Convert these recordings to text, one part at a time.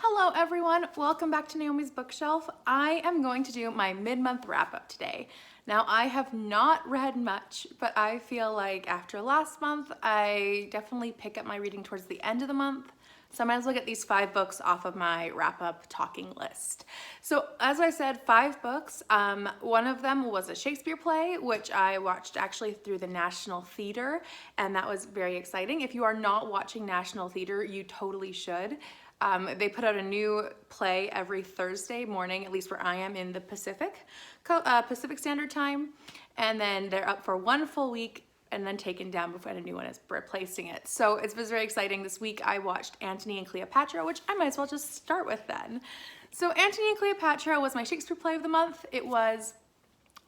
Hello everyone, welcome back to Naomi's Bookshelf. I am going to do my mid-month wrap-up today. Now I have not read much, but I feel like after last month, I definitely pick up my reading towards the end of the month. So I might as well get these 5 books off of my wrap-up talking list. So as I said, 5 books. One of them was a Shakespeare play, which I watched actually through the National Theatre, and that was very exciting. If you are not watching National Theatre, you totally should. They put out a new play every Thursday morning, at least where I am in the Pacific Standard Time. And then they're up for 1 full week and then taken down before a new one is replacing it. So it was very exciting. This week I watched Antony and Cleopatra, which I might as well just start with then. So Antony and Cleopatra was my Shakespeare play of the month. It was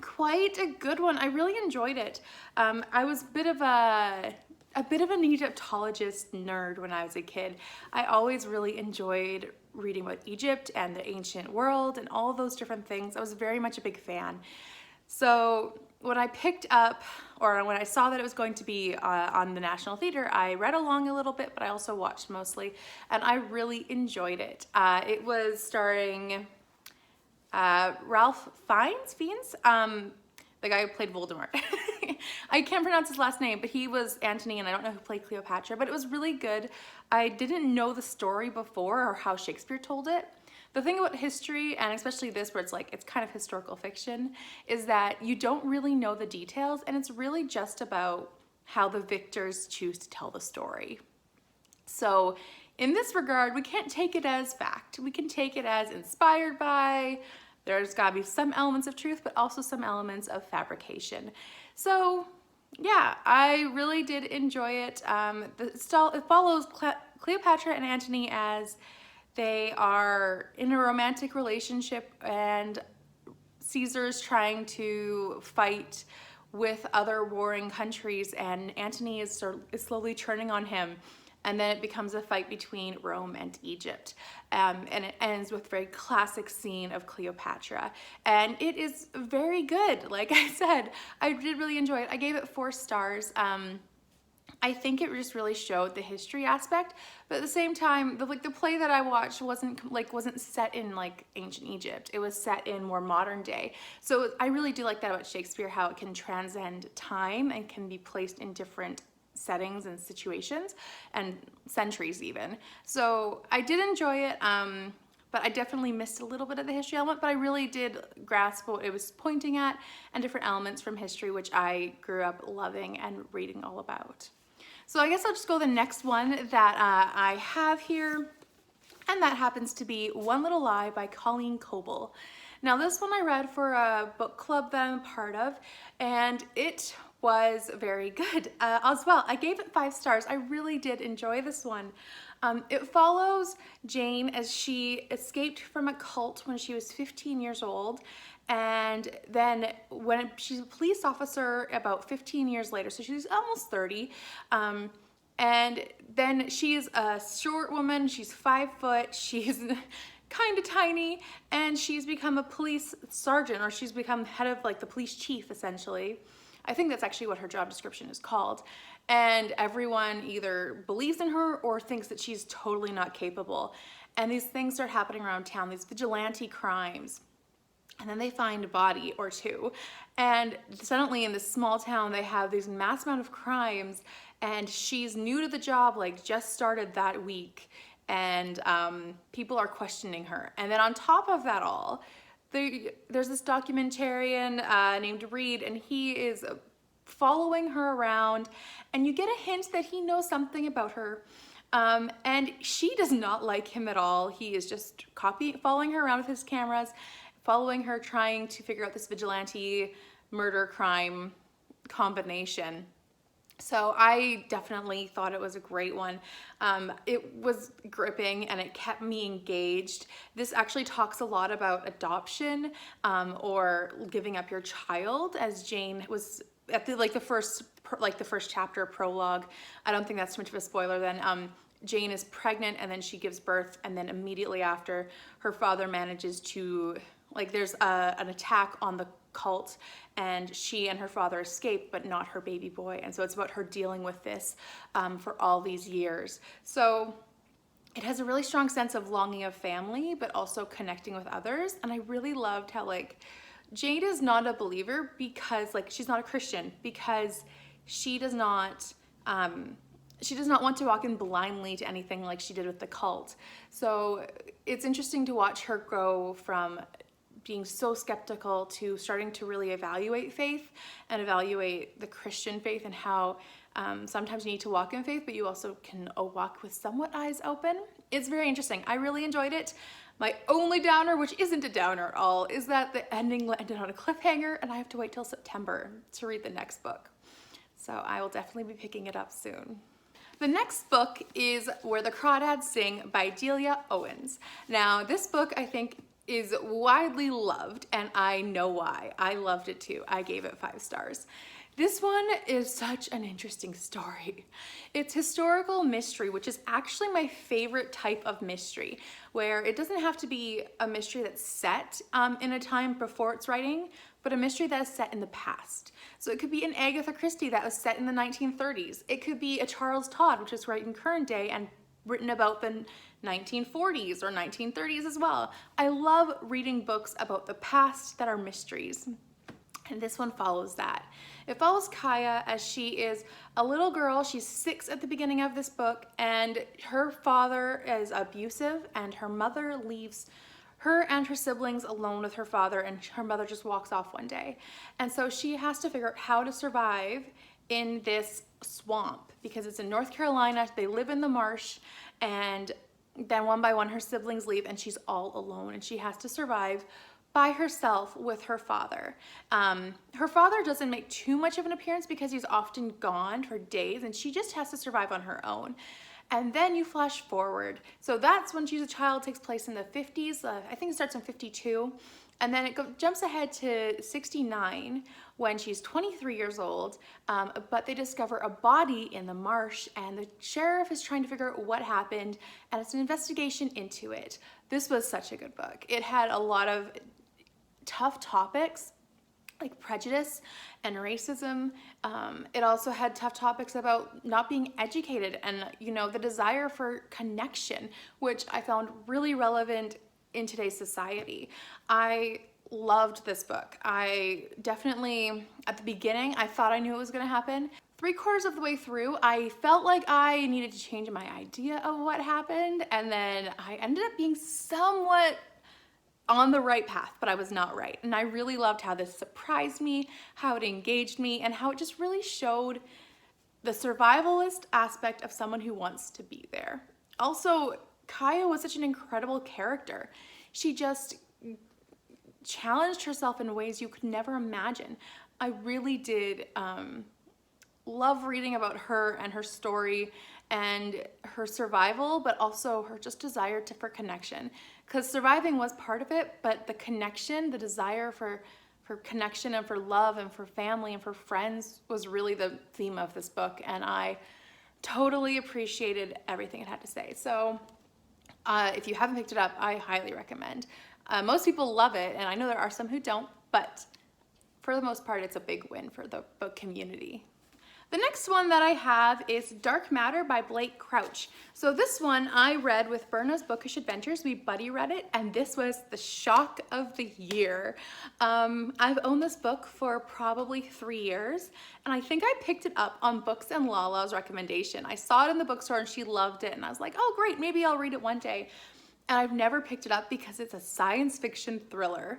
quite a good one. I really enjoyed it. I was a bit of an Egyptologist nerd when I was a kid. I always really enjoyed reading about Egypt and the ancient world and all of those different things. I was very much a big fan. So when I picked up, or when I saw that it was going to be on the National Theatre, I read along a little bit, but I also watched mostly, and I really enjoyed it. It was starring Ralph Fiennes, the guy who played Voldemort. I can't pronounce his last name, but he was Antony, and I don't know who played Cleopatra, but it was really good. I didn't know the story before or how Shakespeare told it. The thing about history, and especially this where it's kind of historical fiction, is that you don't really know the details, and it's really just about how the victors choose to tell the story. So in this regard, we can't take it as fact. We can take it as inspired by. There's gotta be some elements of truth, but also some elements of fabrication. So yeah, I really did enjoy it. It follows Cleopatra and Antony as they are in a romantic relationship, and Caesar's trying to fight with other warring countries, and Antony is slowly turning on him. And then it becomes a fight between Rome and Egypt. And it ends with a very classic scene of Cleopatra. And it is very good. Like I said, I did really enjoy it. I gave it 4 stars. I think it just really showed the history aspect, but at the same time, the play that I watched wasn't set in like ancient Egypt. It was set in more modern day. So I really do like that about Shakespeare, how it can transcend time and can be placed in different settings and situations and centuries even. So I did enjoy it, but I definitely missed a little bit of the history element, but I really did grasp what it was pointing at and different elements from history, which I grew up loving and reading all about. So I guess I'll just go the next one that I have here, and that happens to be One Little Lie by Colleen Coble. Now this one I read for a book club that I'm a part of, and it was very good as well. I gave it 5 stars. I really did enjoy this one. It follows Jane as she escaped from a cult when she was 15 years old, and then when she's a police officer about 15 years later, so she's almost 30, and then she's a short woman, she's 5 foot, she's kind of tiny, and she's become a police sergeant, or she's become head of like the police chief essentially. I think that's actually what her job description is called. And everyone either believes in her or thinks that she's totally not capable. And these things start happening around town, these vigilante crimes. And then they find a body or 2. And suddenly in this small town, they have these mass amount of crimes, and she's new to the job, like just started that week. And people are questioning her. And then on top of that all, there's this documentarian named Reed, and he is following her around, and you get a hint that he knows something about her, and she does not like him at all. He is just following her around with his cameras, following her, trying to figure out this vigilante murder crime combination. So I definitely thought it was a great one. It was gripping and it kept me engaged. This actually talks a lot about adoption or giving up your child, as Jane was at the first chapter prologue. I don't think that's too much of a spoiler then. Jane is pregnant, and then she gives birth, and then immediately after, her father manages to, there's an attack on the cult, and she and her father escape, but not her baby boy. And so it's about her dealing with this for all these years. So it has a really strong sense of longing of family, but also connecting with others. And I really loved how like Jade is not a believer because like she's not a Christian, because she does not want to walk in blindly to anything like she did with the cult. So it's interesting to watch her grow from being so skeptical to starting to really evaluate faith and evaluate the Christian faith, and how sometimes you need to walk in faith, but you also can walk with somewhat eyes open. It's very interesting. I really enjoyed it. My only downer, which isn't a downer at all, is that the ending ended on a cliffhanger and I have to wait till September to read the next book. So I will definitely be picking it up soon. The next book is Where the Crawdads Sing by Delia Owens. Now, this book I think is widely loved, and I know why. I loved it too. I gave it 5 stars. This one is such an interesting story. It's historical mystery, which is actually my favorite type of mystery, where it doesn't have to be a mystery that's set in a time before its writing, but a mystery that is set in the past. So it could be an Agatha Christie that was set in the 1930s. It could be a Charles Todd, which is right in current day and written about the 1940s or 1930s as well. I love reading books about the past that are mysteries. And this one follows that. It follows Kaya as she is a little girl. She's 6 at the beginning of this book, and her father is abusive, and her mother leaves her and her siblings alone with her father, and her mother just walks off one day. And so she has to figure out how to survive in this swamp, because it's in North Carolina. They live in the marsh, and then one by one her siblings leave and she's all alone, and she has to survive by herself with her father. Her father doesn't make too much of an appearance because he's often gone for days, and she just has to survive on her own. And then you flash forward. So that's when she's a child, takes place in the 50s. I think it starts in 52. And then it jumps ahead to 69 when she's 23 years old, but they discover a body in the marsh, and the sheriff is trying to figure out what happened, and it's an investigation into it. This was such a good book. It had a lot of tough topics like prejudice and racism. It also had tough topics about not being educated and, you know, the desire for connection, which I found really relevant in today's society. I loved this book. I definitely, at the beginning, I thought I knew what was going to happen. 3/4 of the way through, I felt like I needed to change my idea of what happened, and then I ended up being somewhat on the right path, but I was not right. And I really loved how this surprised me, how it engaged me, and how it just really showed the survivalist aspect of someone who wants to be there. Also, Kaya was such an incredible character. She just challenged herself in ways you could never imagine. I really did love reading about her and her story and her survival, but also her just desire for connection. Because surviving was part of it, but the connection, the desire for connection and for love and for family and for friends was really the theme of this book, and I totally appreciated everything it had to say. So if you haven't picked it up, I highly recommend. Most people love it, and I know there are some who don't, but for the most part, it's a big win for the book community. The next one that I have is Dark Matter by Blake Crouch. So this one I read with Berna's Bookish Adventures. We buddy read it, and this was the shock of the year. I've owned this book for probably 3 years, and I think I picked it up on Books and Lala's recommendation. I saw it in the bookstore and she loved it, and I was like, oh great, maybe I'll read it one day. And I've never picked it up because it's a science fiction thriller.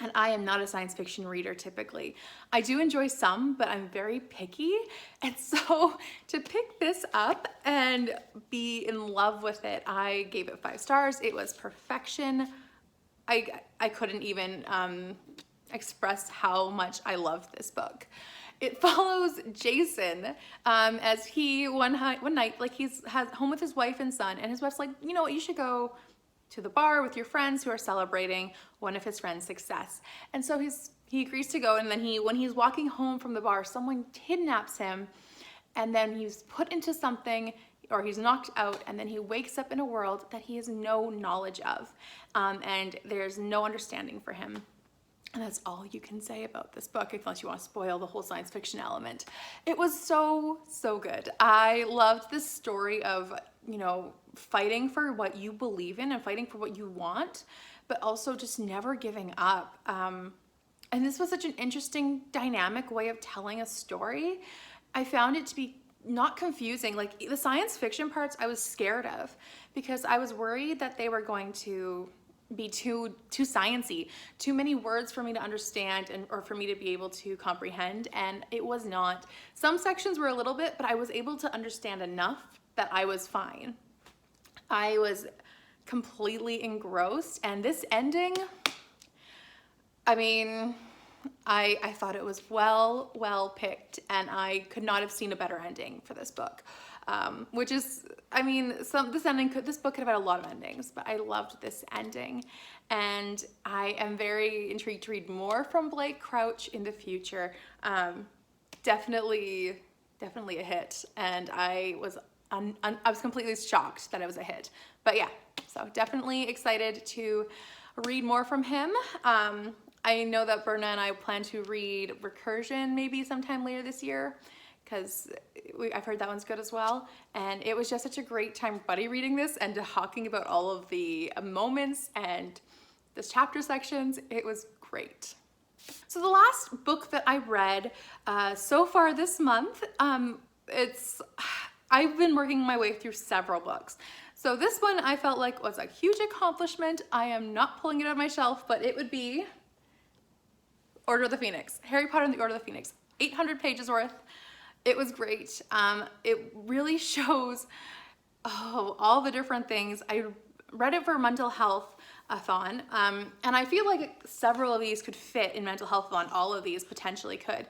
And I am not a science fiction reader typically. I do enjoy some, but I'm very picky. And so to pick this up and be in love with it, I gave it 5 stars. It was perfection. I couldn't even express how much I loved this book. It follows Jason as he one night, like he's home with his wife and son, and his wife's like, you know what, you should go to the bar with your friends who are celebrating one of his friends' success. And so he agrees to go, and then when he's walking home from the bar, someone kidnaps him, and then he's put into something, or he's knocked out, and then he wakes up in a world that he has no knowledge of, and there's no understanding for him. And that's all you can say about this book, unless you want to spoil the whole science fiction element. It was so, so good. I loved this story of you know, fighting for what you believe in and fighting for what you want, but also just never giving up. And this was such an interesting dynamic way of telling a story. I found it to be not confusing. Like the science fiction parts I was scared of because I was worried that they were going to be too sciencey, too many words for me to understand or for me to be able to comprehend, and it was not. Some sections were a little bit, but I was able to understand enough that I was fine. I was completely engrossed, and this ending, I mean, I thought it was well picked, and I could not have seen a better ending for this book. Which is, I mean, this book could have had a lot of endings, but I loved this ending, and I am very intrigued to read more from Blake Crouch in the future. Definitely a hit, and I was completely shocked that it was a hit. But yeah, so definitely excited to read more from him. I know that Berna and I plan to read Recursion maybe sometime later this year, because I've heard that one's good as well. And it was just such a great time buddy reading this and talking about all of the moments and the chapter sections. It was great. So the last book that I read so far this month, I've been working my way through several books. So this one I felt like was a huge accomplishment. I am not pulling it out of my shelf, but it would be Order of the Phoenix. Harry Potter and the Order of the Phoenix. 800 pages worth. It was great. It really shows all the different things. I read it for mental health-a-thon, and I feel like several of these could fit in mental health-a-thon. All of these potentially could,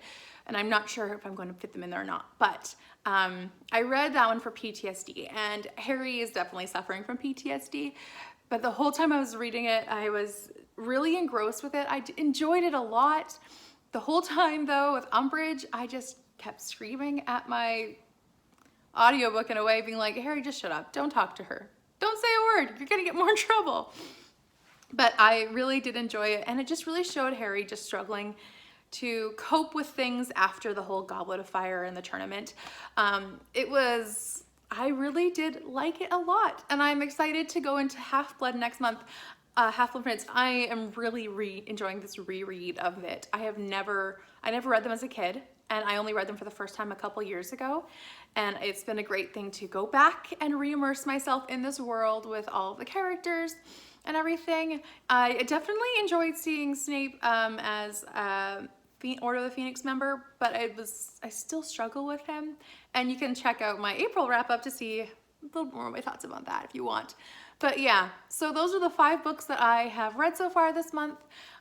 and I'm not sure if I'm going to fit them in there or not. But I read that one for PTSD, and Harry is definitely suffering from PTSD. But the whole time I was reading it, I was really engrossed with it. I enjoyed it a lot. The whole time, though, with Umbridge, I just kept screaming at my audiobook in a way, being like, Harry, just shut up. Don't talk to her. Don't say a word. You're gonna get more in trouble. But I really did enjoy it, and it just really showed Harry just struggling to cope with things after the whole Goblet of Fire and the tournament. I really did like it a lot, and I'm excited to go into Half-Blood next month. Half-Blood Prince, I am really enjoying this reread of it. I never read them as a kid, and I only read them for the first time a couple years ago, and it's been a great thing to go back and re-immerse myself in this world with all of the characters and everything. I definitely enjoyed seeing Snape as Order of the Phoenix member, but I still struggle with him, and you can check out my April wrap-up to see a little more of my thoughts about that if you want. But yeah, so those are the 5 books that I have read so far this month.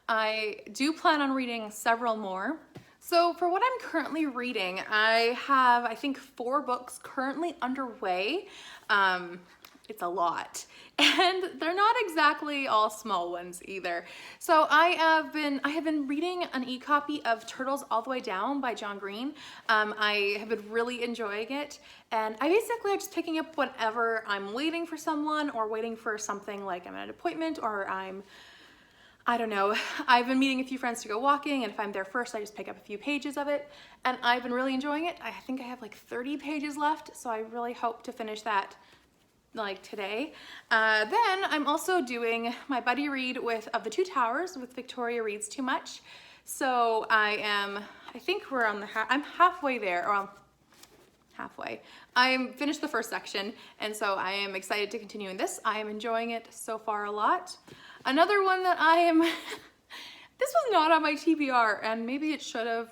I do plan on reading several more. So for what I'm currently reading, I have, I think, 4 books currently underway. It's a lot, and they're not exactly all small ones either. So I have been reading an e-copy of Turtles All the Way Down by John Green. I have been really enjoying it, and I'm just picking up whenever I'm waiting for someone or waiting for something, like I'm at an appointment or I don't know, I've been meeting a few friends to go walking, and if I'm there first, I just pick up a few pages of it, and I've been really enjoying it. I think I have like 30 pages left, so I really hope to finish that like today. Then I'm also doing my buddy read of The Two Towers with Victoria Reads Too Much. So I think I'm halfway there, or halfway. I finished the first section, and so I am excited to continue in this. I am enjoying it so far a lot. Another one that this was not on my TBR, and maybe it should have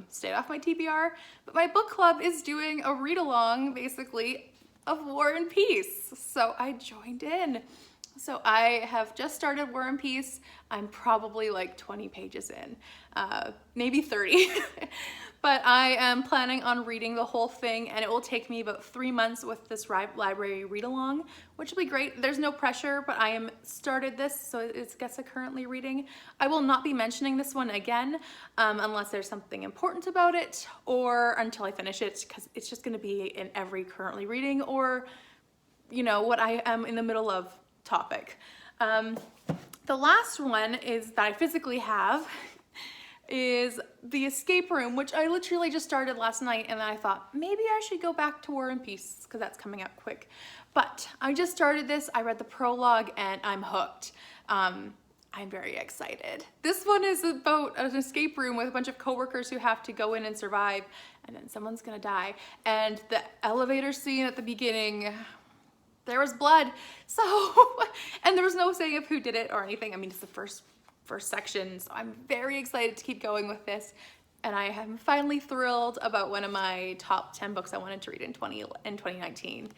stayed off my TBR, but my book club is doing a read-along, basically, of War and Peace. So I joined in. So I have just started War and Peace. I'm probably like 20 pages in, maybe 30. But I am planning on reading the whole thing, and it will take me about 3 months with this library read-along, which will be great. There's no pressure, but I am started this, so it's currently reading. I will not be mentioning this one again unless there's something important about it, or until I finish it, because it's just going to be in every currently reading, or you know, what I am in the middle of topic. The last one is that I physically have is The Escape Room, which I literally just started last night, and then I thought maybe I should go back to War and Peace because that's coming out quick. But I just started this, I read the prologue, and I'm hooked. I'm very excited. This one is about an escape room with a bunch of coworkers who have to go in and survive, and then someone's gonna die. And the elevator scene at the beginning, there was blood. So, and there was no saying of who did it or anything. I mean, it's the first section, so I'm very excited to keep going with this. And I am finally thrilled about one of my top 10 books I wanted to read in 2019.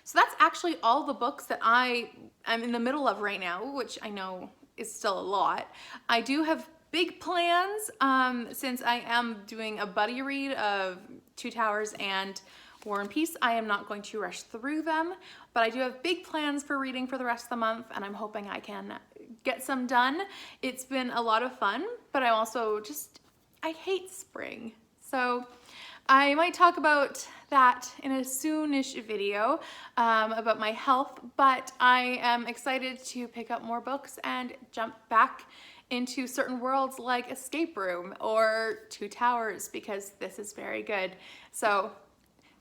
So that's actually all the books that I'm in the middle of right now, which I know is still a lot. I do have big plans since I am doing a buddy read of Two Towers and War and Peace. I am not going to rush through them, but I do have big plans for reading for the rest of the month, and I'm hoping I can get some done. It's been a lot of fun, but I also I hate spring. So I might talk about that in a soonish video about my health, but I am excited to pick up more books and jump back into certain worlds like Escape Room or Two Towers because this is very good. So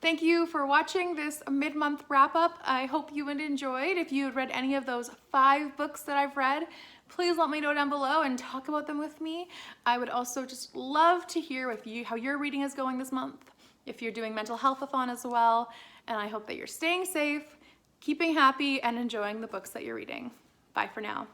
thank you for watching this mid-month wrap-up. I hope you enjoyed. If you had read any of those 5 books that I've read, please let me know down below and talk about them with me. I would also just love to hear how your reading is going this month, if you're doing mental health-a-thon as well, and I hope that you're staying safe, keeping happy, and enjoying the books that you're reading. Bye for now.